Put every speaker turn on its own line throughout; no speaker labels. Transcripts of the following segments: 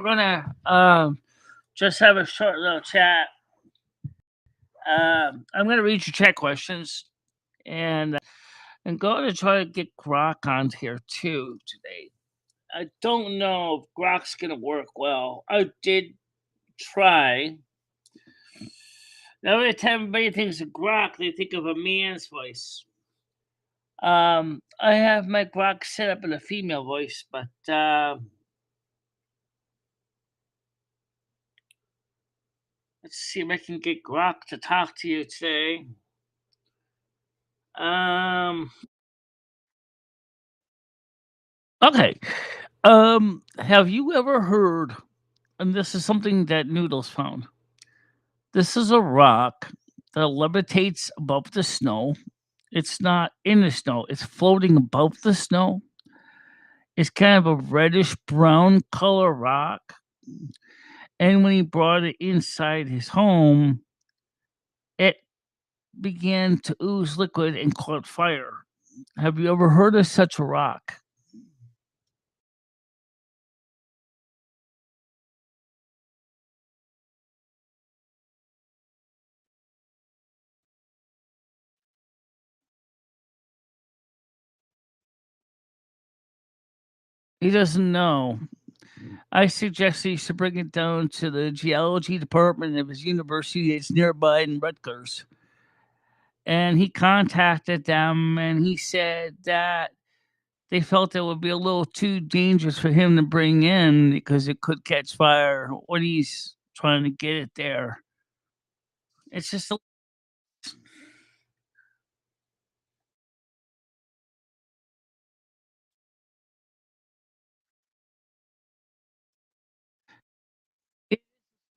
gonna just have a short little chat. I'm gonna read your chat questions, and I'm going to try to get Grok on here too today. I don't know if Grok's gonna work well. I did try. Now, every time everybody thinks of Grok, they think of a man's voice. I have my Grok set up in a female voice, but let's see if I can get Grok to talk to you today. Um, okay. Have you ever heard, and this is something that Noodles found. This is a rock that levitates above the snow. It's not in the snow, it's floating above the snow. It's kind of a reddish brown color rock. And when he brought it inside his home, it began to ooze liquid and caught fire. Have you ever heard of such a rock? He doesn't know. I suggest he should bring it down to the geology department of his university that's nearby in Rutgers. And he contacted them and he said that they felt it would be a little too dangerous for him to bring in because it could catch fire when he's trying to get it there. It's just a,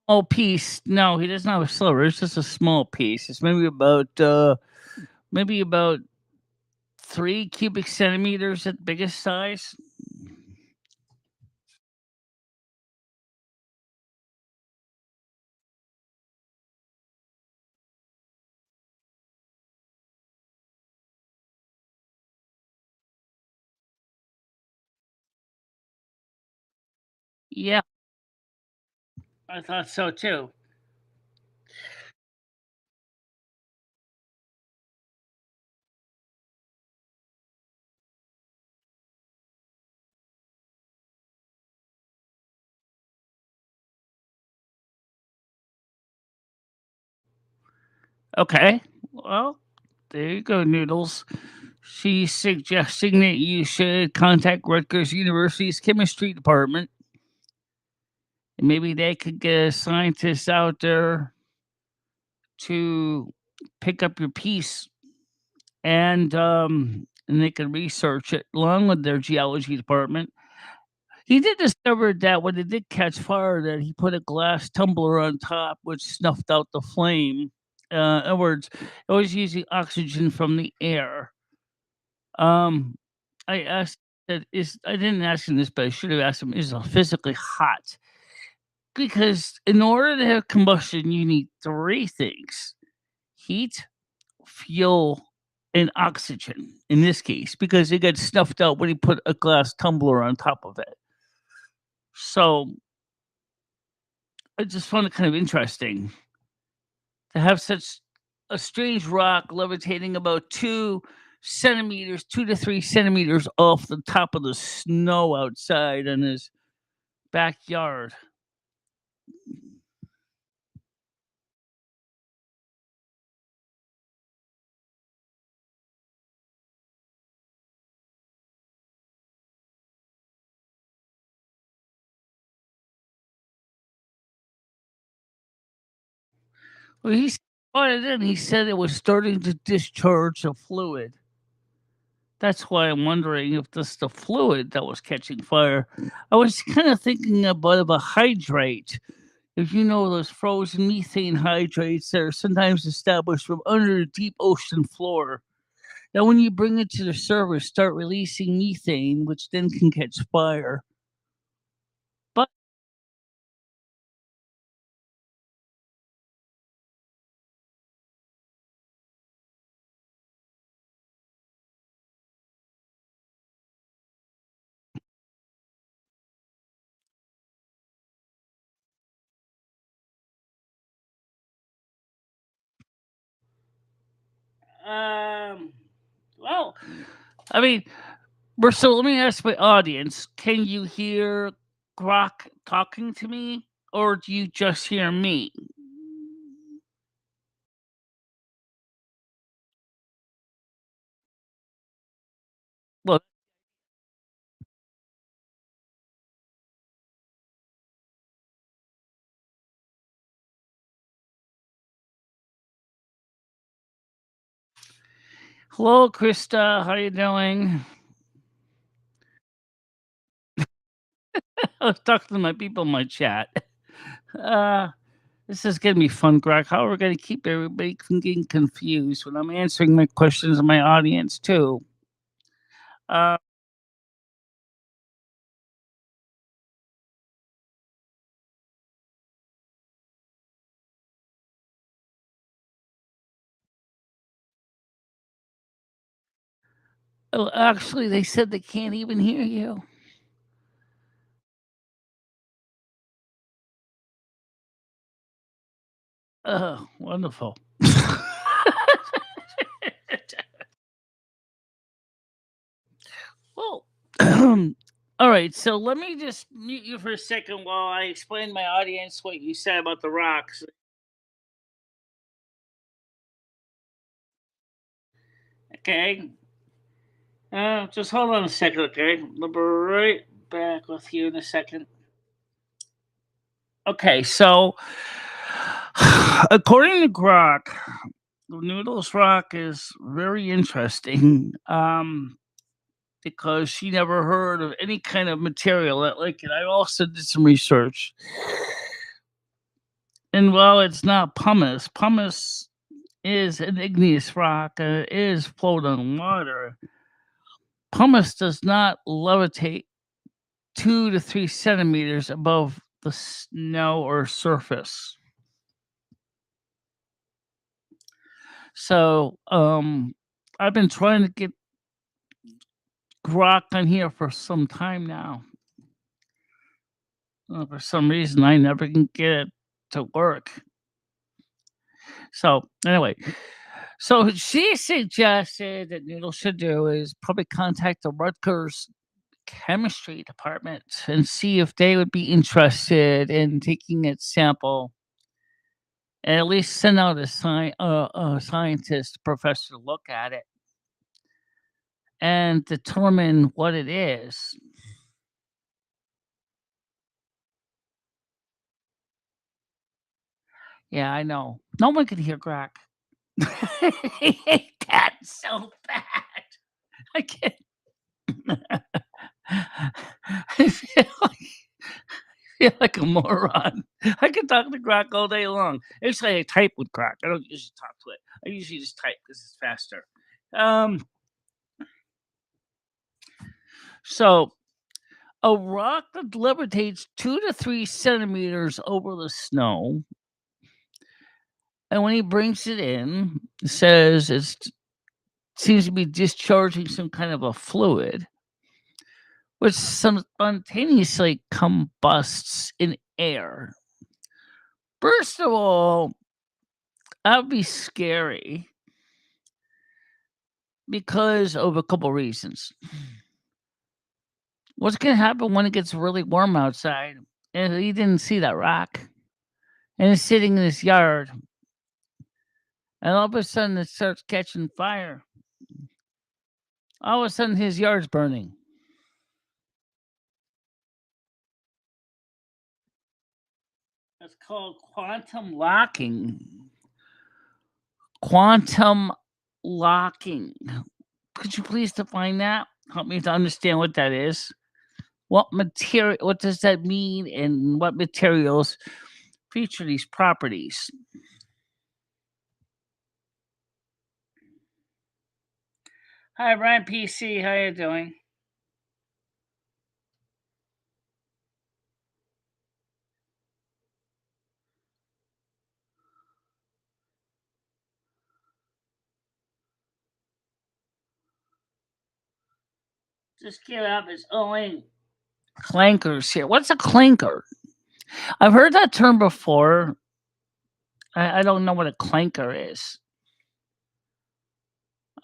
small piece. No, he doesn't have a sliver. It's just a small piece. It's maybe about 3 cubic centimeters at biggest size. Yeah, I thought so too. Okay. Well, there you go, Noodles. She's suggesting that you should contact Rutgers University's chemistry department, and maybe they could get a scientist out there to pick up your piece, and they can research it along with their geology department. He did discover that when it did catch fire, that he put a glass tumbler on top, which snuffed out the flame. In other words, it was using oxygen from the air. Um, I asked that is I didn't ask him this, but I should have asked him, is it physically hot? Because in order to have combustion, you need three things: heat, fuel, and oxygen in this case, because it got snuffed out when he put a glass tumbler on top of it. So I just found it kind of interesting to have such a strange rock levitating about 2 centimeters, 2 to 3 centimeters off the top of the snow outside in his backyard. Well, he brought it in. He said it was starting to discharge a fluid. That's why I'm wondering if this the fluid that was catching fire. I was kind of thinking about of a hydrate. If you know those frozen methane hydrates that are sometimes established from under the deep ocean floor. Now, when you bring it to the surface, start releasing methane, which then can catch fire. But Um, well, I mean, so let me ask my audience: can you hear Grok talking to me, or do you just hear me? Well, hello, Krista. How you doing? I was talking to my people in my chat. Uh, this is gonna be fun, Grok. How are we gonna keep everybody from getting confused when I'm answering my questions of my audience too? Uh, oh, actually, they said they can't even hear you. Oh, wonderful. Well, all right. So let me just mute you for a second while I explain to my audience what you said about the rocks. Okay. Just hold on a second, okay? I'll be right back with you in a second. Okay, so according to Grok, the Noodles Rock is very interesting. Because she never heard of any kind of material that like it. I also did some research. And while it's not pumice is an igneous rock and it is float on water. Pumice does not levitate 2 to 3 centimeters above the snow or surface. So I've been trying to get Grok on here for some time now. For some reason, I never can get it to work. So anyway, so she suggested that Noodle should do is probably contact the Rutgers chemistry department and see if they would be interested in taking its sample and at least send out a scientist professor to look at it and determine what it is. Yeah, I know. No one can hear crack. I hate that so bad. I can't. I feel like a moron. I can talk to Grok all day long. It's like I type with Grok. I don't usually talk to it. I usually just type because it's faster. Um, so a rock that levitates 2 to 3 centimeters over the snow, and when he brings it in, says it seems to be discharging some kind of a fluid, which spontaneously combusts in air. First of all, that would be scary because of a couple reasons. What's going to happen when it gets really warm outside? And he didn't see that rock, and it's sitting in his yard, and all of a sudden it starts catching fire. All of a sudden his yard's burning. That's called quantum locking. Quantum locking. Could you please define that? Help me to understand what that is. What material? What does that mean? And what materials feature these properties? Hi, Ryan PC. How you doing? Just give up. It's only clankers here. What's a clanker? I've heard that term before. I don't know what a clanker is.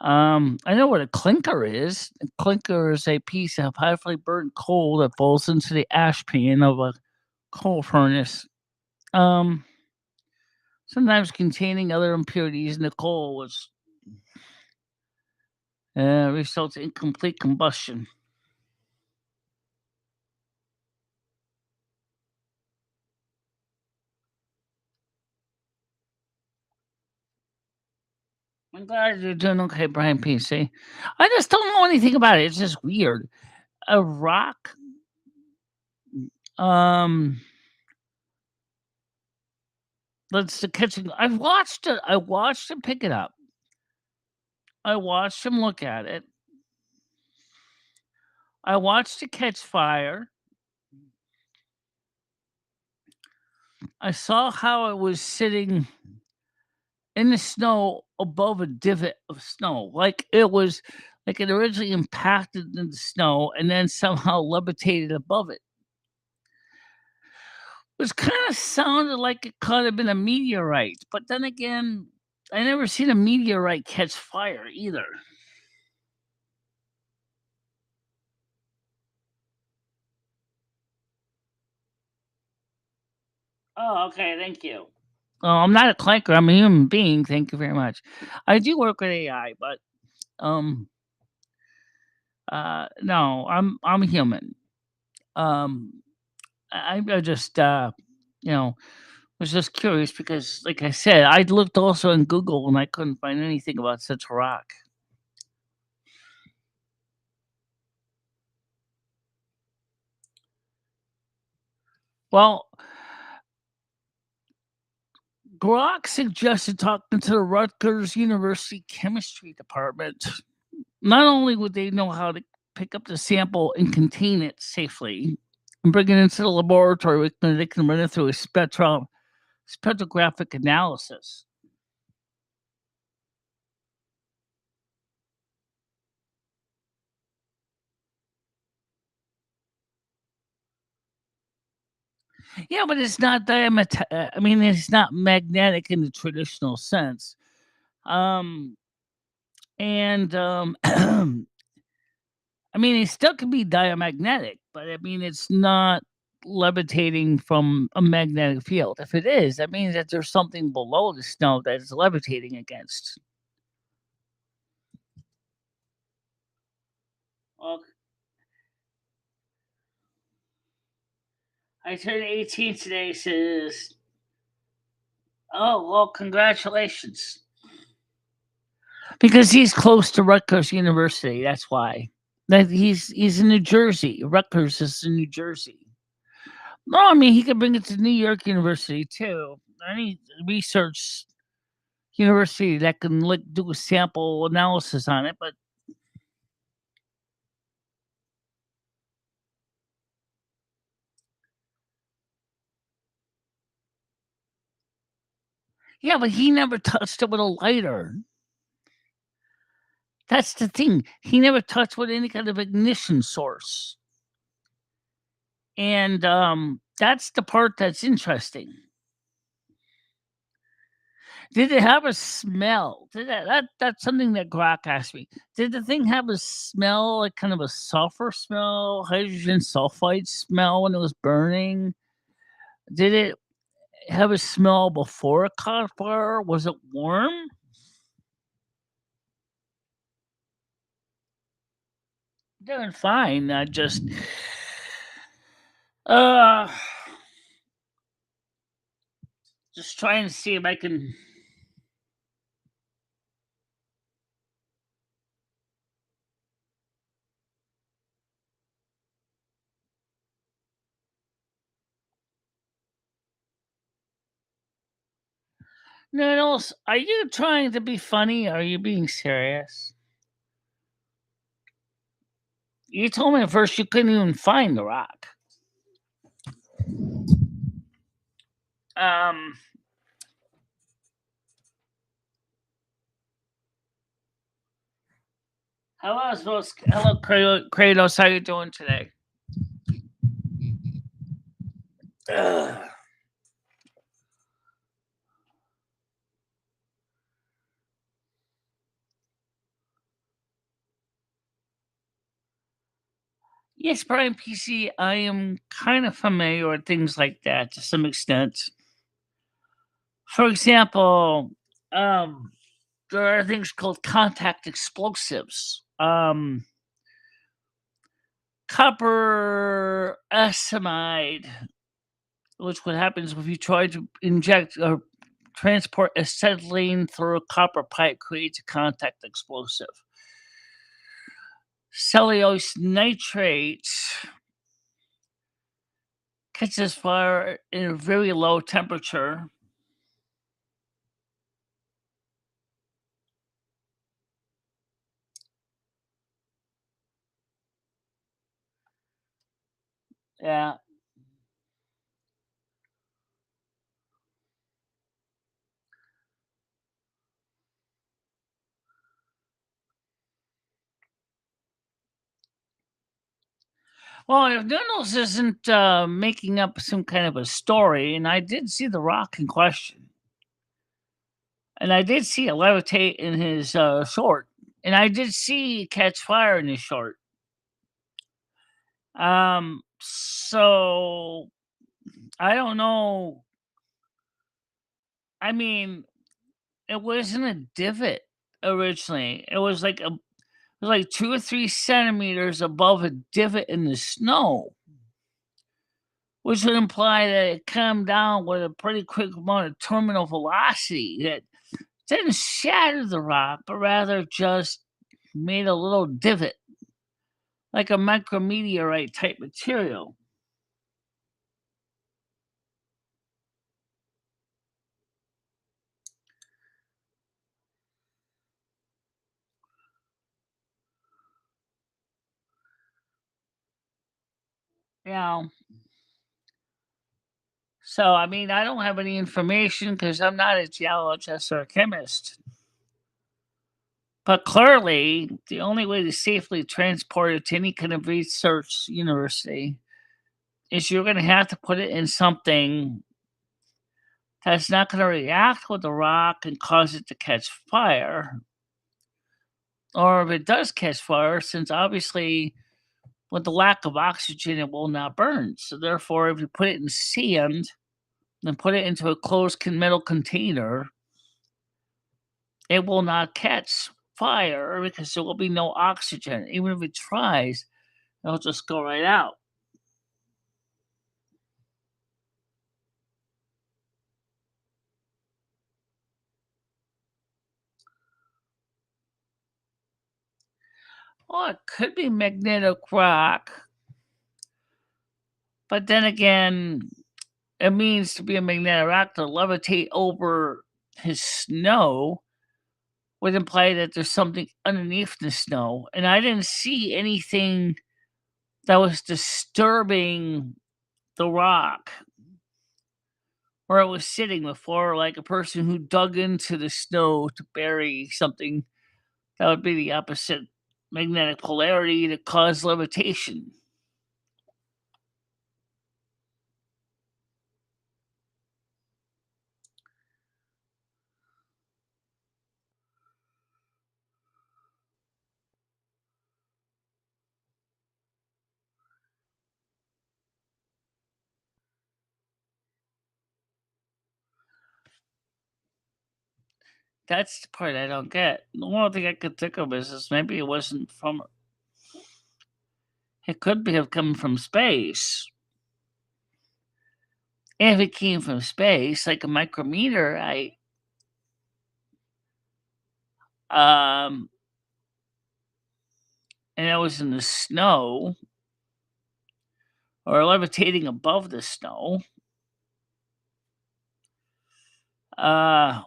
I know what a clinker is. A clinker is a piece of heavily burnt coal that falls into the ash pan of a coal furnace. Um, Sometimes containing other impurities in the coal, which results in complete combustion. I'm glad you're doing okay, Brian PC. I just don't know anything about it. It's just weird. A rock. Um, that's the catching. I've watched it. I watched him pick it up. I watched him look at it. I watched it catch fire. I saw how it was sitting in the snow above a divot of snow. Like it originally impacted in the snow and then somehow levitated above it. Which kind of sounded like it could have been a meteorite. But then again, I never seen a meteorite catch fire either. Oh, okay, thank you. Oh, I'm not a clanker. I'm a human being. Thank you very much. I do work with AI, but um, no, I'm human. Um, I just you know, was just curious because, like I said, I looked also in Google and I couldn't find anything about such a rock. Well, Grok suggested talking to the Rutgers University chemistry department. Not only would they know how to pick up the sample and contain it safely and bring it into the laboratory, they can run it through a spectrographic analysis. Yeah, but it's not I mean, it's not magnetic in the traditional sense. Um, and I mean, it still can be diamagnetic, but I mean, it's not levitating from a magnetic field. If it is, that means that there's something below the snow that it's levitating against. Well, I turned 18 today, says, oh, well, congratulations. Because he's close to Rutgers University, that's why. That he's in New Jersey. Rutgers is in New Jersey. No, I mean he could bring it to New York University too. Any research university that can like do a sample analysis on it, but yeah, but he never touched it with a lighter. That's the thing. He never touched with any kind of ignition source. And that's the part that's interesting. Did it have a smell? That's something that Grok asked me. Did the thing have a smell, like kind of a sulfur smell, hydrogen sulfide smell when it was burning? Did it have a smell before it caught fire? Was it warm? Doing fine. I uh just trying to see if I can. Noodles, are you trying to be funny? Or are you being serious? You told me at first you couldn't even find the rock. Um, hello, Kratos. How you doing today? Ugh. Yes, Brian PC, I am kind of familiar with things like that to some extent. For example, um, there are things called contact explosives. Copper acetylide, which what happens if you try to inject or transport acetylene through a copper pipe, creates a contact explosive. Cellulose nitrate catches fire in a very low temperature. Yeah. Well, if Noodles isn't making up some kind of a story, and I did see the rock in question, and I did see it levitate in his short, and I did see catch fire in his short. So I don't know. I mean, it wasn't a divot originally. It was like it was like 2 or 3 centimeters above a divot in the snow, which would imply that it came down with a pretty quick amount of terminal velocity that didn't shatter the rock, but rather just made a little divot, like a micrometeorite type material. You know, so I mean, I don't have any information because I'm not a geologist or a chemist. But clearly, the only way to safely transport it to any kind of research university is you're going to have to put it in something that's not going to react with the rock and cause it to catch fire. Or if it does catch fire, since obviously with the lack of oxygen, it will not burn. So therefore, if you put it in sand and put it into a closed metal container, it will not catch fire because there will be no oxygen. Even if it tries, it'll just go right out. Well, it could be magnetic rock, but then again, it means to be a magnetic rock to levitate over his snow would imply that there's something underneath the snow. And I didn't see anything that was disturbing the rock where it was sitting before, like a person who dug into the snow to bury something that would be the opposite magnetic polarity to cause levitation. That's the part I don't get. The only thing I could think of is maybe it wasn't from. It could be have come from space. If it came from space, like a micrometeorite, um, and it was in the snow or levitating above the snow, uh,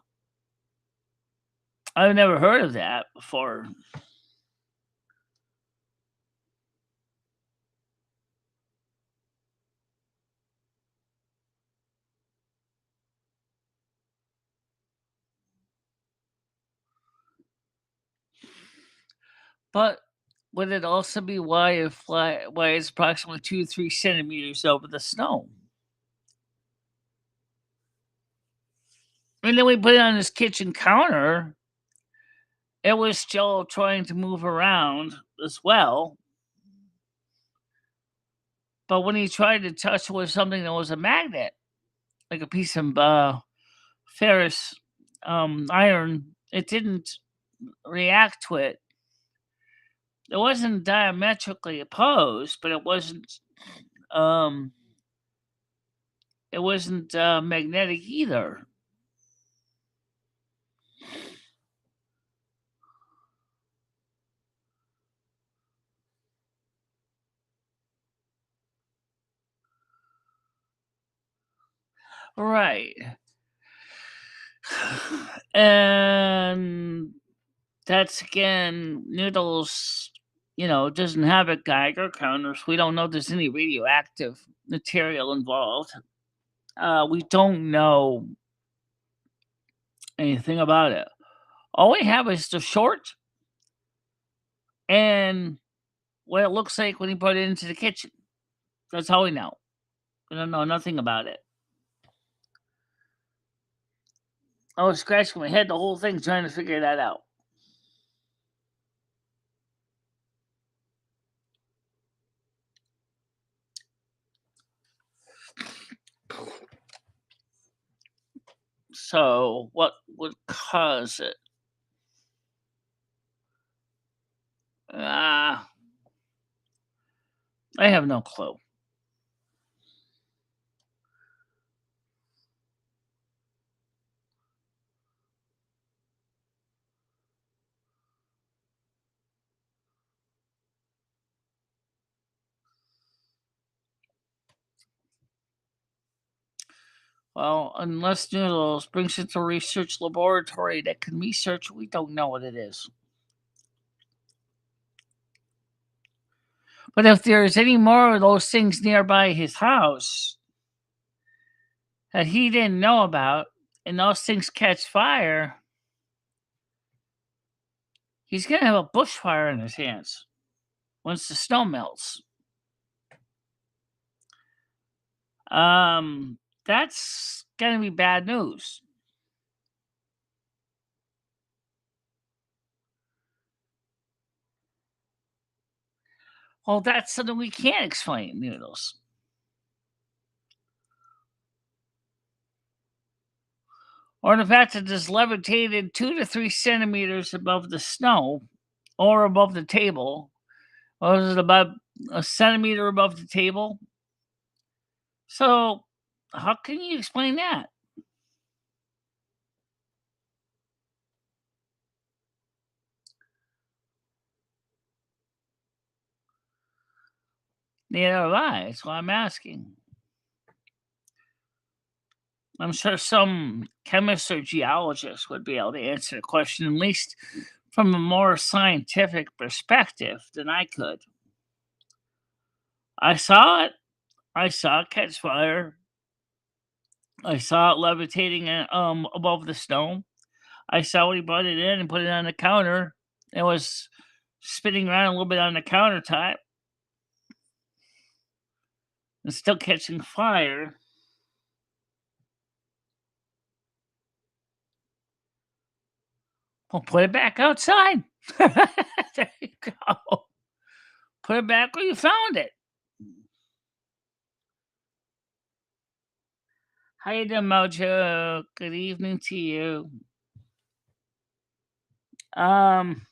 I've never heard of that before. But would it also be why it's approximately 2 to 3 centimeters over the snow? And then we put it on his kitchen counter. It was still trying to move around as well. But when he tried to touch it with something that was a magnet, like a piece of ferrous iron, it didn't react to it. It wasn't diametrically opposed, but um, it wasn't magnetic either. Right. And that's again, Noodles, doesn't have a Geiger counter, so we don't know if there's any radioactive material involved. We don't know anything about it. All we have is the short and what it looks like when he put it into the kitchen. That's all we know. We don't know nothing about it. I was scratching my head the whole thing trying to figure that out. So, what would cause it? Ah, I have no clue. Well, unless Noodles brings it to a research laboratory that can research, we don't know what it is. But if there's any more of those things nearby his house that he didn't know about, and those things catch fire, he's gonna have a bushfire in his hands once the snow melts. Um, that's gonna be bad news. Well, that's something we can't explain, Noodles. Or the fact that it's levitated 2 to 3 centimeters above the snow or above the table. Or is it about a centimeter above the table? So, how can you explain that? Neither have I. That's why I'm asking. I'm sure some chemist or geologist would be able to answer the question, at least from a more scientific perspective than I could. I saw it. I saw it catch fire. I saw it levitating above the snow. I saw when he brought it in and put it on the counter. It was spinning around a little bit on the countertop and still catching fire. Well, put it back outside. There you go. Put it back where you found it. How you doing, Mojo? Good evening to you. Um,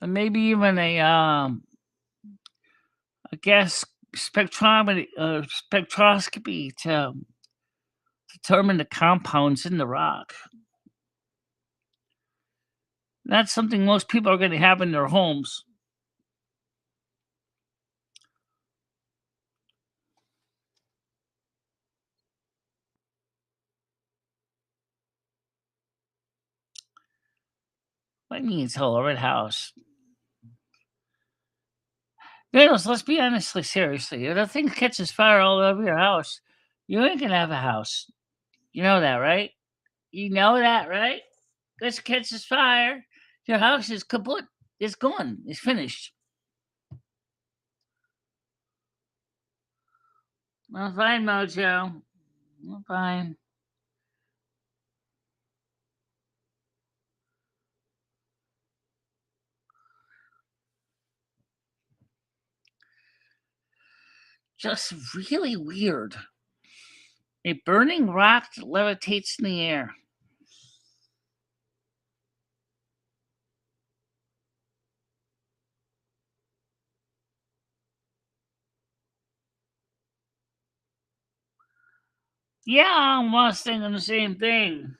and maybe even a gas spectroscopy to determine the compounds in the rock. That's something most people are going to have in their homes. What do you mean it's all over the house? Girls, let's be honestly seriously. If the thing catches fire all over your house, you ain't gonna have a house. You know that, right? You know that, right? This catches fire. Your house is kaput. It's gone. It's finished. I'm fine, Mojo. I'm fine. Just really weird. A burning rock that levitates in the air. Yeah, I'm almost thinking the same thing.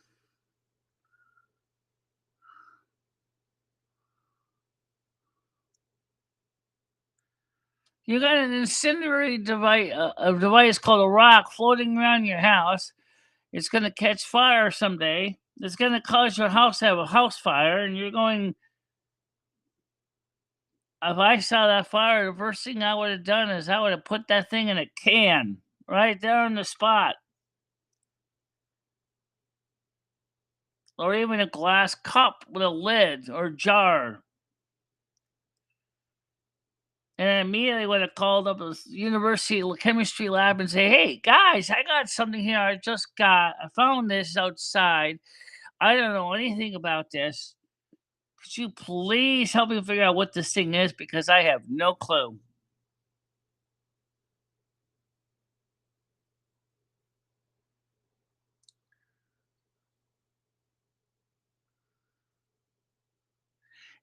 You got an incendiary device, a device called a rock floating around your house. It's going to catch fire someday. It's going to cause your house to have a house fire, and you're going. If I saw that fire, the first thing I would have done is I would have put that thing in a can right there on the spot, or even a glass cup with a lid or jar. And I immediately would have called up a university chemistry lab and say, "Hey guys, I got something here. I found this outside. I don't know anything about this. Could you please help me figure out what this thing is because I have no clue."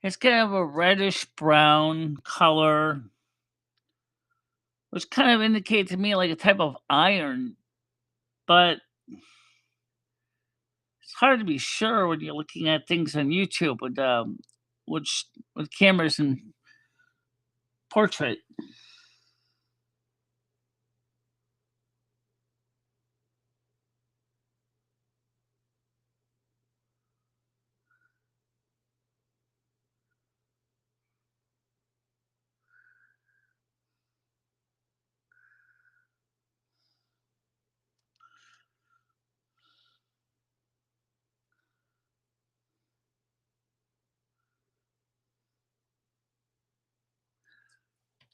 It's kind of a reddish brown color, which kind of indicates to me like a type of iron, but it's hard to be sure when you're looking at things on YouTube which with cameras and portrait.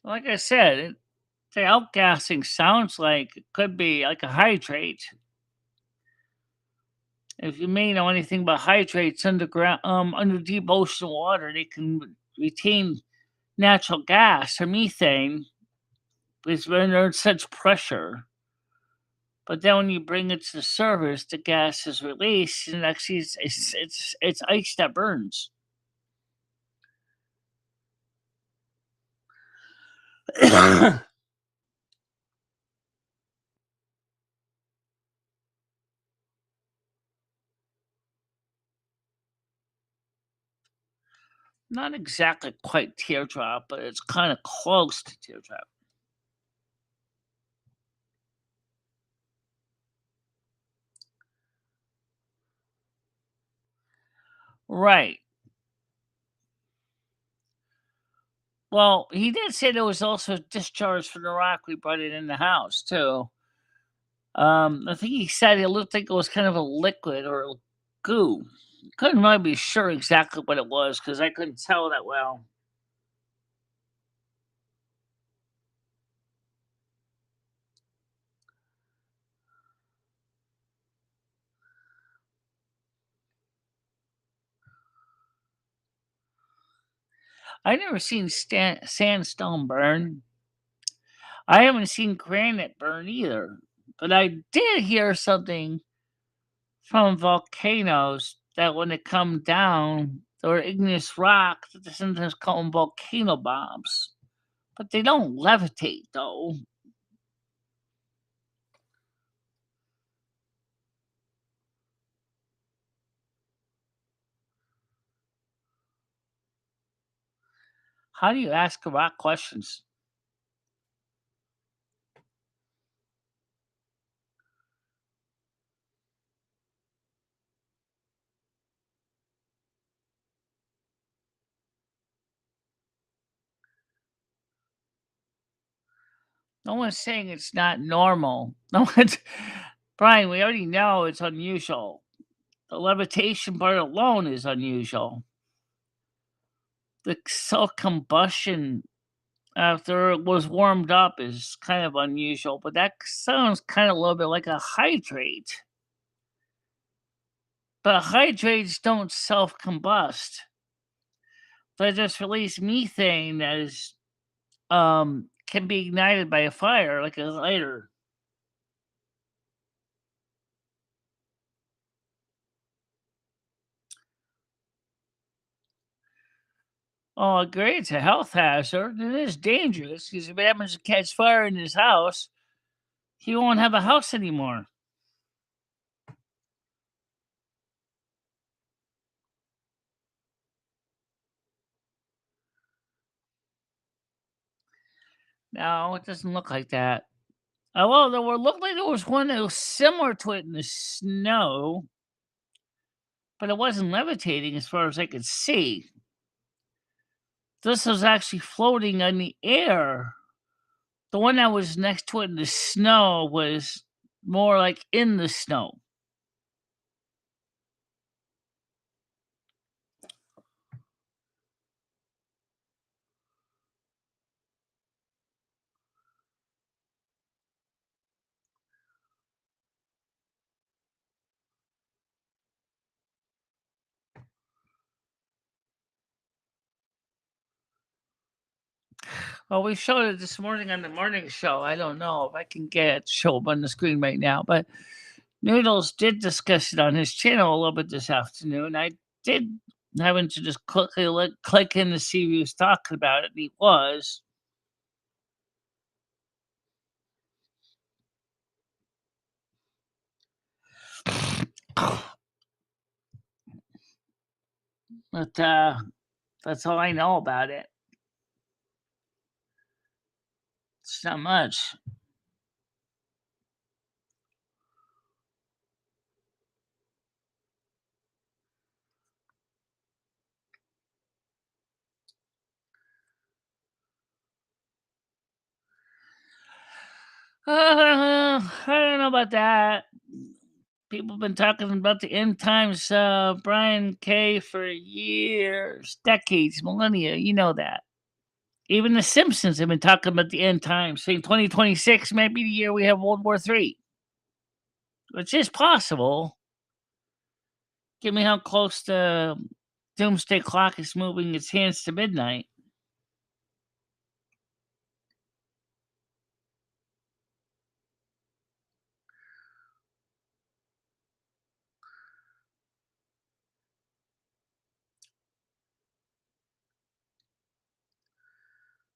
Like I said, the outgassing sounds like it could be like a hydrate. If you may know anything about hydrates underground, under deep ocean water, they can retain natural gas or methane because when they're in such pressure. But then when you bring it to the surface, the gas is released, and actually it's ice that burns. Not exactly quite teardrop, but it's kind of close to teardrop. Right. Well, he did say there was also discharge from the rock we brought it in the house too. I think he said it looked like it was kind of a liquid or a goo. Couldn't really be sure exactly what it was because I couldn't tell that well. I never seen sandstone burn. I haven't seen granite burn either. But I did hear something from volcanoes that when they come down, or igneous rock, that they sometimes call them volcano bombs. But they don't levitate though. How do you ask a rock questions? No one's saying it's not normal. No one's Brian, we already know it's unusual. The levitation part alone is unusual. the self combustion after it was warmed up is kind of unusual, but that sounds kind of a little bit like a hydrate. But hydrates don't self combust. They just release methane that is can be ignited by a fire like a lighter. Oh, I agree. It's a health hazard. It is dangerous because if it happens to catch fire in his house, he won't have a house anymore. No, it doesn't look like that. Well, there were looked like there was one that was similar to it in the snow, but it wasn't levitating as far as I could see. This was actually floating on the air. The one that was next to it in the snow was more like in the snow. Well, we showed it this morning on the morning show. I don't know if I can get it to show up on the screen right now, but Noodles did discuss it on his channel a little bit this afternoon. I did having to just click in to see if he was talking about it, and he was. But that's all I know about it. It's not much. I don't know about that. People have been talking about the end times, Brian K. for years, decades, millennia. You know that. Even the Simpsons have been talking about the end times, saying 2026 might be the year we have World War III, which is possible. Give me how close the doomsday clock is moving its hands to midnight.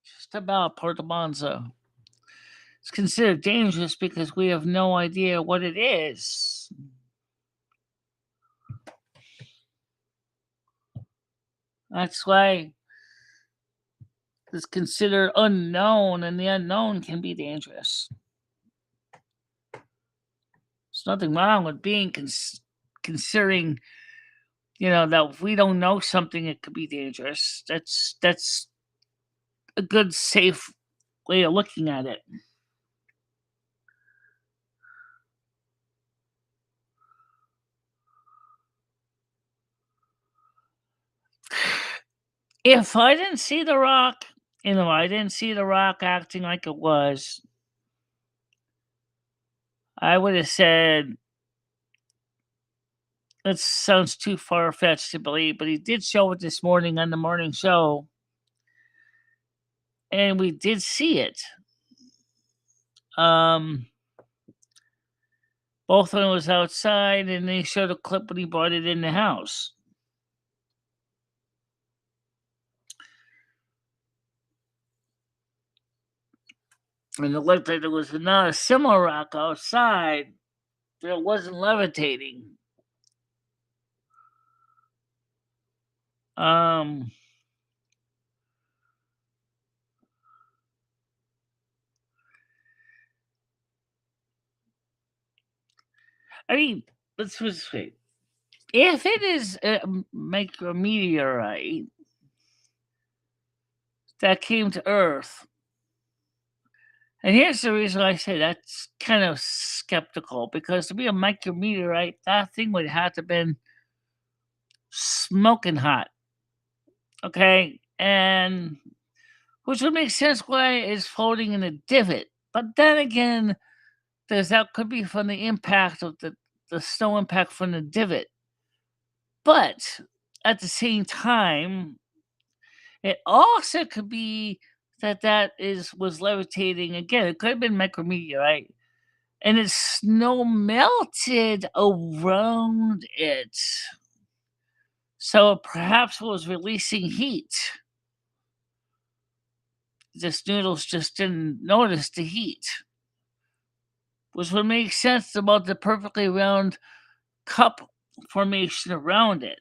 Just about Porta Monza. It's considered dangerous because we have no idea what it is. That's why it's considered unknown, and the unknown can be dangerous. There's nothing wrong with being considering, that if we don't know something, it could be dangerous. That's a good, safe way of looking at it. If I didn't see The Rock, I didn't see The Rock acting like it was, I would have said it sounds too far fetched to believe, but he did show it this morning on the morning show, and we did see it. Um, both of them was outside, and they showed a clip when he brought it in the house. And it looked like there was another similar rock outside, but it wasn't levitating. Um, I mean, let's just wait. If it is a micrometeorite that came to Earth, and here's the reason I say that's kind of skeptical, because to be a micrometeorite, that thing would have to been smoking hot. Okay, and which would make sense why it's floating in a divot. But then again, that could be from the impact of the snow impact from the divot. But at the same time, it also could be that is was levitating again. It could have been micrometeorite, and its snow melted around it, so perhaps it was releasing heat. The noodles just didn't notice the heat, which would make sense about the perfectly round cup formation around it.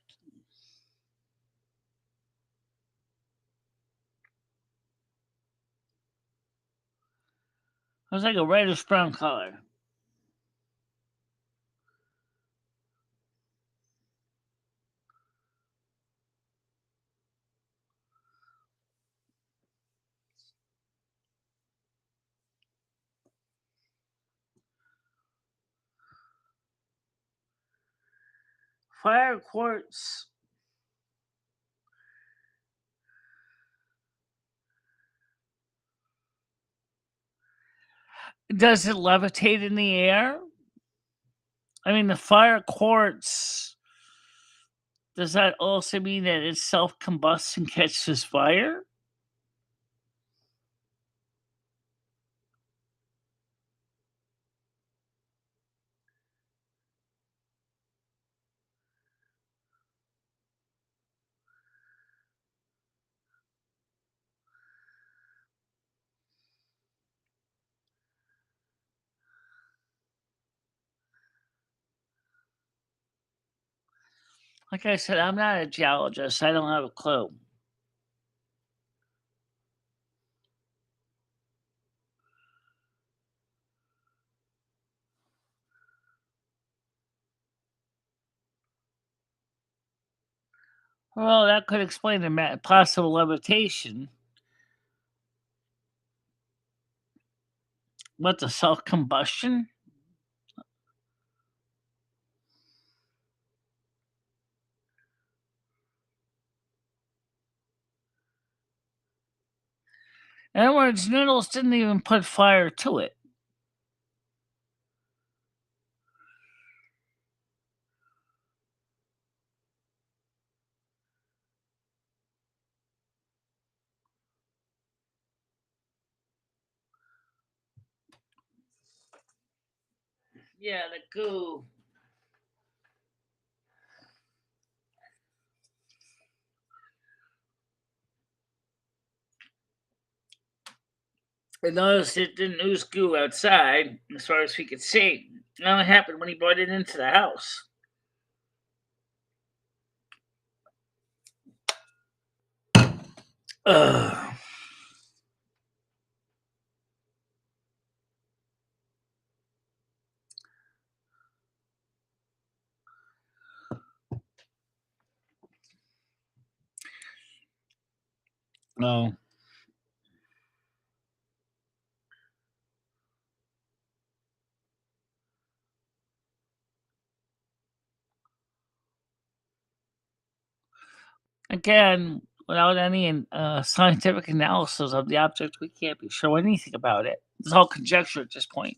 It was like a reddish brown color. Fire quartz. Does it levitate in the air? I mean, the fire quartz, does that also mean that it self combusts and catches fire? Like I said, I'm not a geologist. I don't have a clue. Well, that could explain the possible levitation. What, the self combustion? In other words, Noodles didn't even put fire to it. Yeah, the goo. I noticed it didn't ooze goo outside, as far as we could see. It only happened when he brought it into the house. Ugh. No. Again, without any scientific analysis of the object, we can't be sure anything about it. It's all conjecture at this point.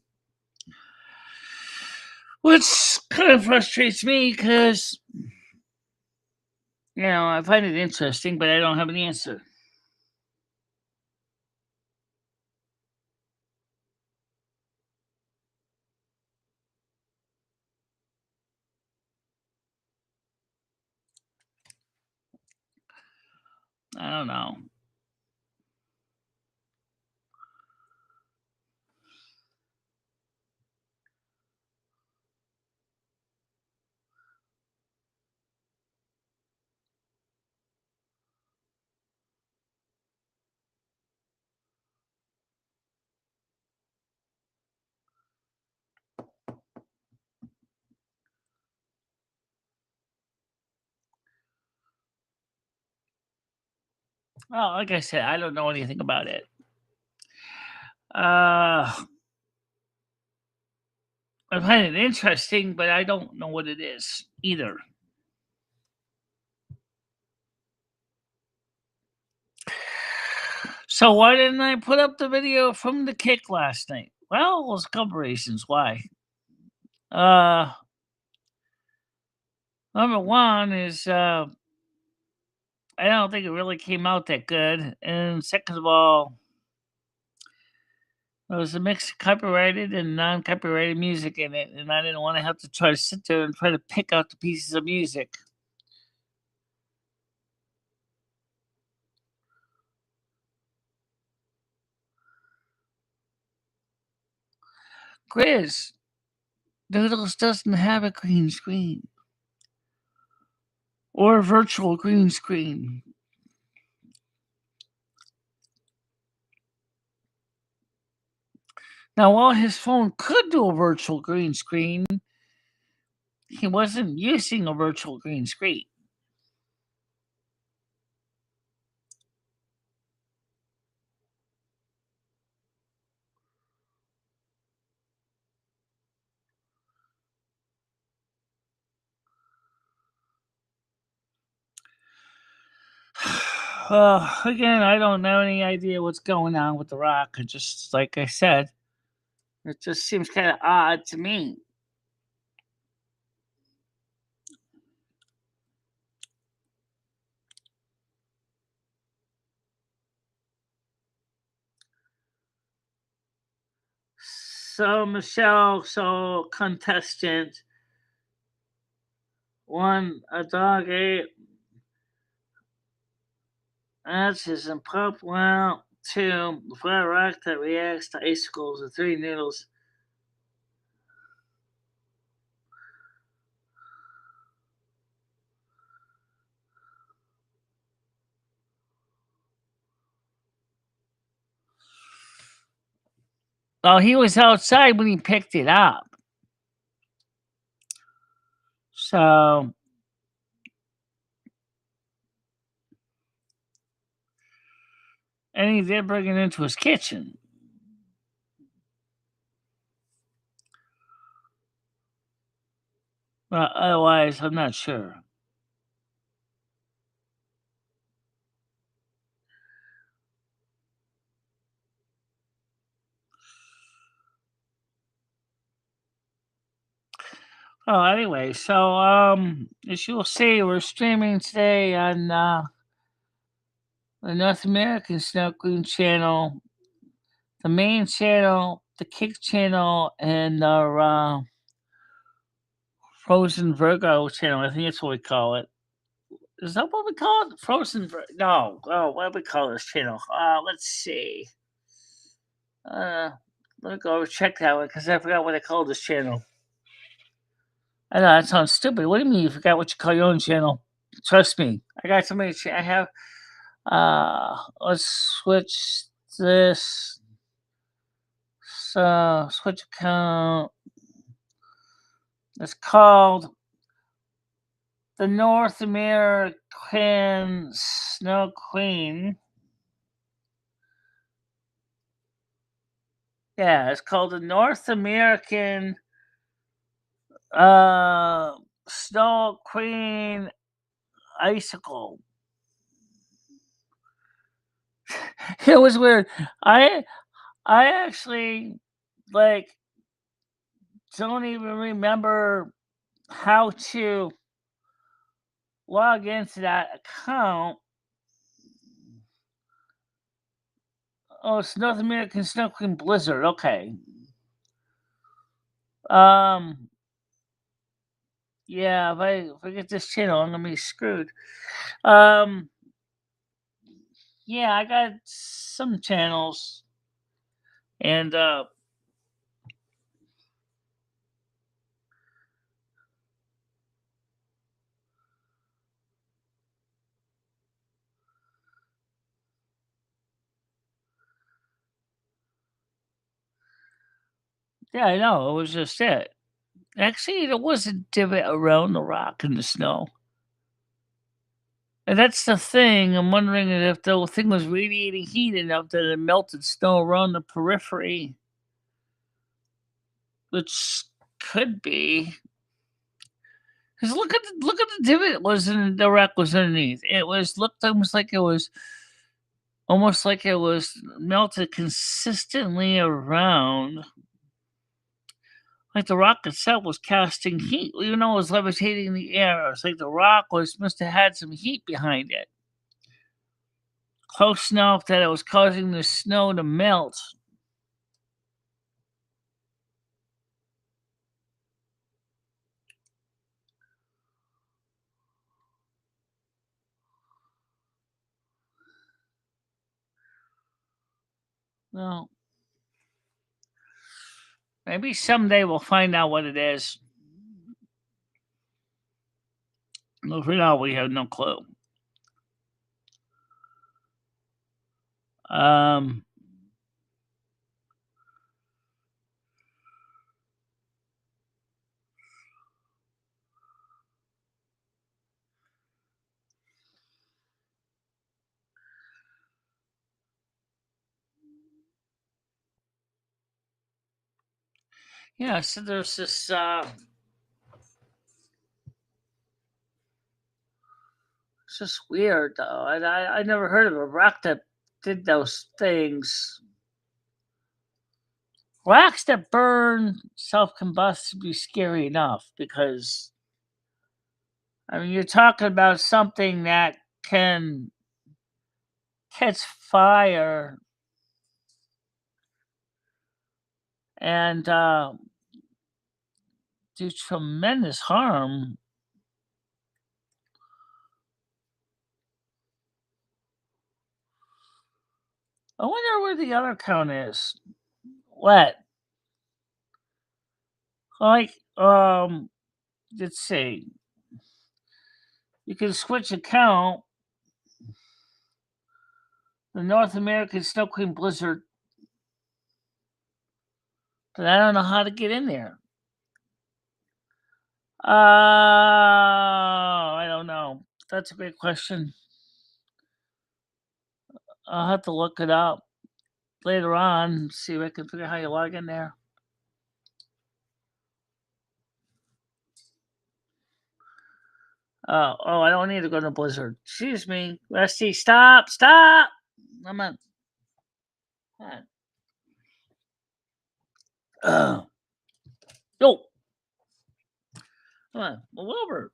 Which kind of frustrates me because, I find it interesting, but I don't have an answer. I don't know. Well, like I said, I don't know anything about it. Uh, I find it interesting, but I don't know what it is either. So why didn't I put up the video from the kick last night? Well, there's a couple reasons why. Uh, Number one is I don't think it really came out that good, and second of all, there was a mix of copyrighted and non-copyrighted music in it, and I didn't want to have to try to sit there and try to pick out the pieces of music. Grizz, Doodles doesn't have a green screen or a virtual green screen. Now, while his phone could do a virtual green screen, he wasn't using a virtual green screen. Again, I don't know any idea what's going on with The Rock. It just, like I said, it just seems kind of odd to me. So Michelle, so contestant, one a dog ate. That's his pop. Well, two the fire rock that reacts to icicles and three noodles. Oh, he was outside when he picked it up. So, and he did bring it into his kitchen. Otherwise, I'm not sure. Oh, anyway, so as you'll see, we're streaming today on the North American Snow Queen channel, the main channel, the Kick channel, and our Frozen Virgo channel. I think that's what we call it. Is that what we call it? No. Oh, what do we call this channel? Let's see. Uh, Let me go over check that one because I forgot what I called this channel. I know that sounds stupid. What do you mean you forgot what you call your own channel? Trust me, I got so many. I have. Let's switch this. So switch account. It's called the North American Snow Queen. Yeah, it's called the North American uh Snow Queen Icicle. It was weird. I actually like don't even remember how to log into that account. Oh, it's North American Snow Queen Blizzard. Okay. Um. Yeah. If I get this channel, I'm gonna be screwed. Um. Yeah, I got some channels, and yeah, I know it was just it. Actually, there was a divot around the rock in the snow. And that's the thing. I'm wondering if the thing was radiating heat enough that it melted snow around the periphery, which could be. Because look at the divot was in the rock was underneath. It was looked almost like it was almost like it was melted consistently around, like the rock itself was casting heat, even though it was levitating in the air. It's like the rock was must have had some heat behind it, close enough that it was causing the snow to melt. Well, maybe someday we'll find out what it is. But for now, we have no clue. Um, yeah, so there's this. It's just weird, though. I never heard of a rock that did those things. Rocks that burn self combust would be scary enough because, I mean, you're talking about something that can catch fire and do tremendous harm. I wonder where the other count is. What? Like, let's see. You can switch account. The North American Snow Queen Blizzard, but I don't know how to get in there. I don't know. That's a great question. I'll have to look it up later on, see if I can figure out how you log in there. Oh, I don't need to go to Blizzard. Excuse me. Rusty, stop, stop. I'm on. No, come on, move over.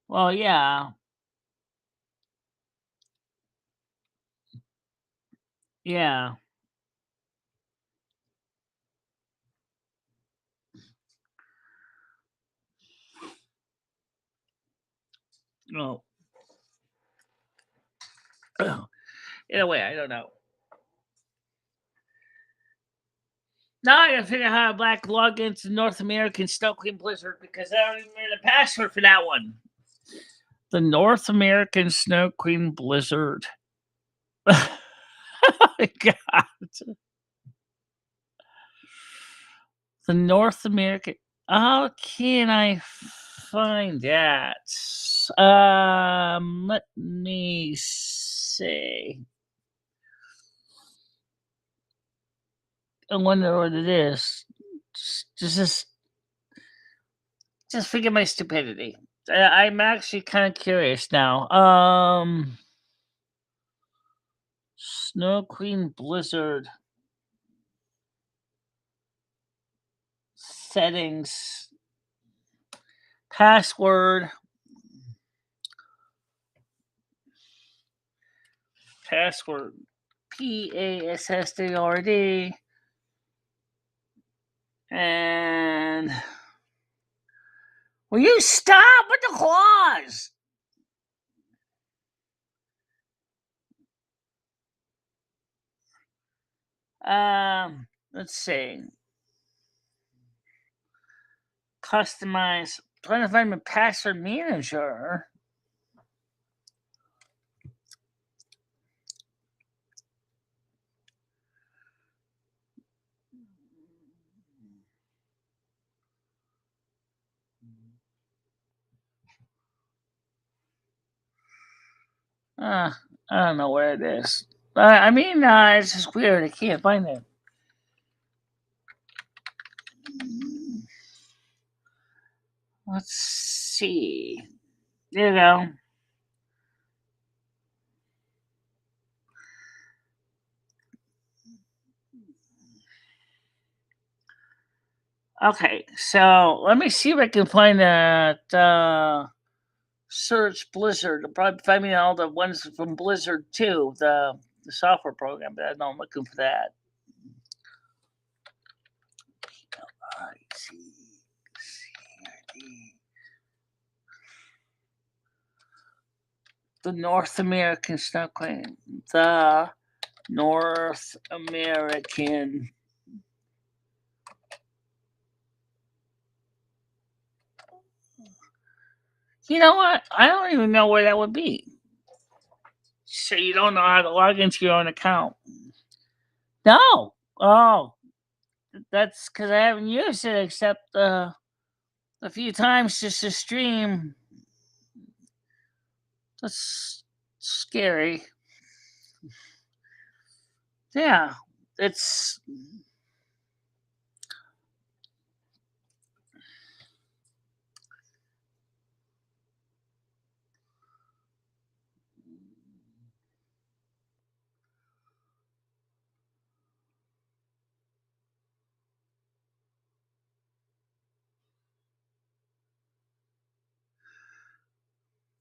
Well, yeah, yeah. No, in a way, I don't know. Now I gotta figure out how to black log into North American Snow Queen Blizzard because I don't even remember the password for that one. The North American Snow Queen Blizzard. Oh my God. The North American. How can I find that? Let me see. I wonder what it is. Just forget my stupidity. I'm actually kind of curious now. Snow Queen Blizzard settings, password, password, PASSWORD, and will you stop with the claws? Let's see. Customize. Trying to find my password manager. Uh, I don't know where it is. It's just weird. I can't find it. Let's see. There you go. Okay, so let me see if I can find that. Search Blizzard. It'll probably find me all the ones from Blizzard too, the software program. But I know I'm looking for that. The North American Snow Queen. The North American. You know what? I don't even know where that would be. So you don't know how to log into your own account? No. Oh, that's because I haven't used it except a few times just to stream. That's scary. Yeah, it's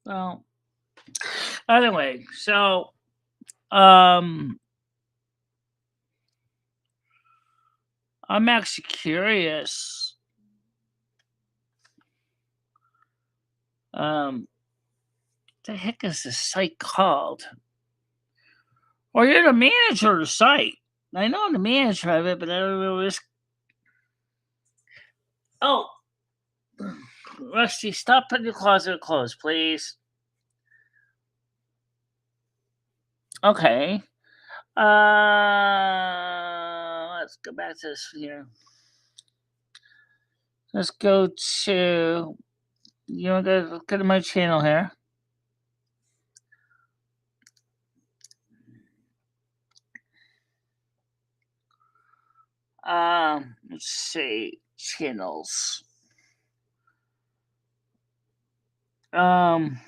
well. Anyway, so um, I'm actually curious. The heck is this site called? Or you're the manager of the site. I know I'm the manager of it, but I don't know this. Oh, Rusty, stop putting your closet clothes, please. Okay. Let's go back to this here. Let's go to. You want to go to my channel here? Let's see channels. Um,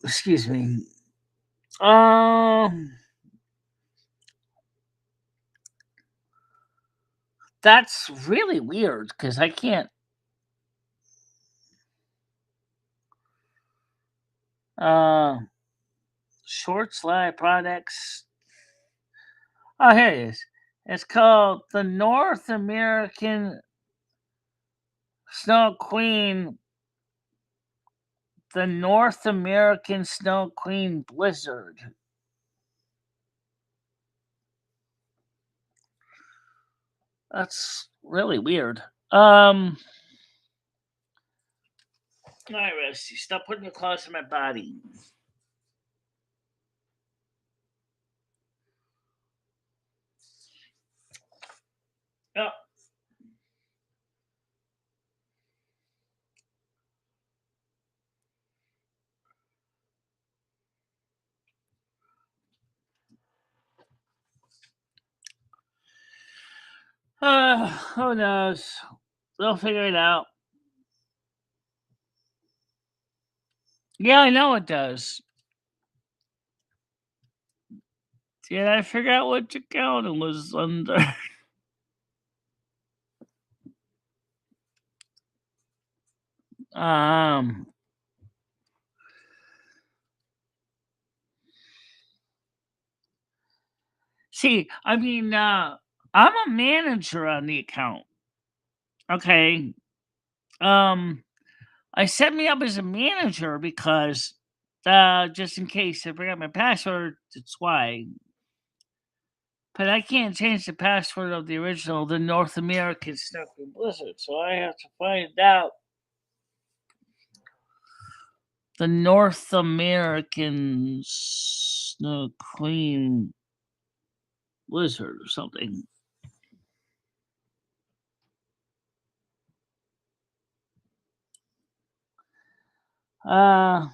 excuse me. Um, that's really weird because I can't. Uh, Shorts live products. Oh, here it is. It's called the North American Snow Queen. The North American Snow Queen Blizzard. That's really weird. All right, Rusty, stop putting your claws in my body. Oh. Who knows? They'll figure it out. Yeah, I know it does. Did I figure out which account it was under? um, See, I'm a manager on the account. Okay. Um, I set me up as a manager because, just in case I forgot my password, that's why. But I can't change the password of the original, the North American Snow Queen Blizzard, so I have to find out the North American Snow Queen Blizzard or something. Uh,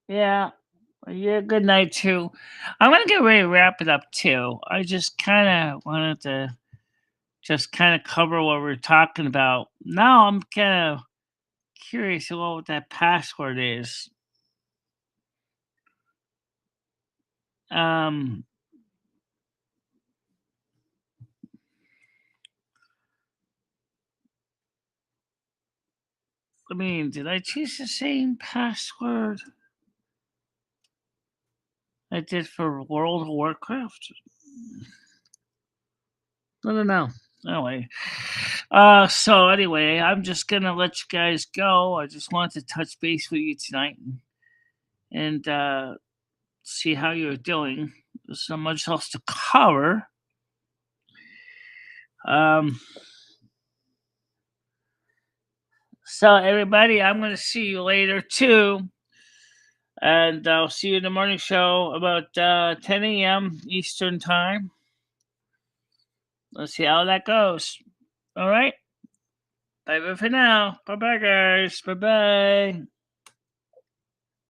yeah. Yeah, good night too. I'm gonna get ready to wrap it up too. I just kind of wanted to just kind of cover what we're talking about. Now I'm kind of curious about what that password is. Um, I mean, did I choose the same password I did for World of Warcraft? I don't know. Anyway, so anyway, I'm just gonna let you guys go. I just wanted to touch base with you tonight and see how you're doing. There's not much else to cover. Um, so everybody, I'm gonna see you later too, and I'll see you in the morning show about 10 a.m. Eastern time. Let's see how that goes. All right. Bye bye for now. Bye bye, guys. Bye bye.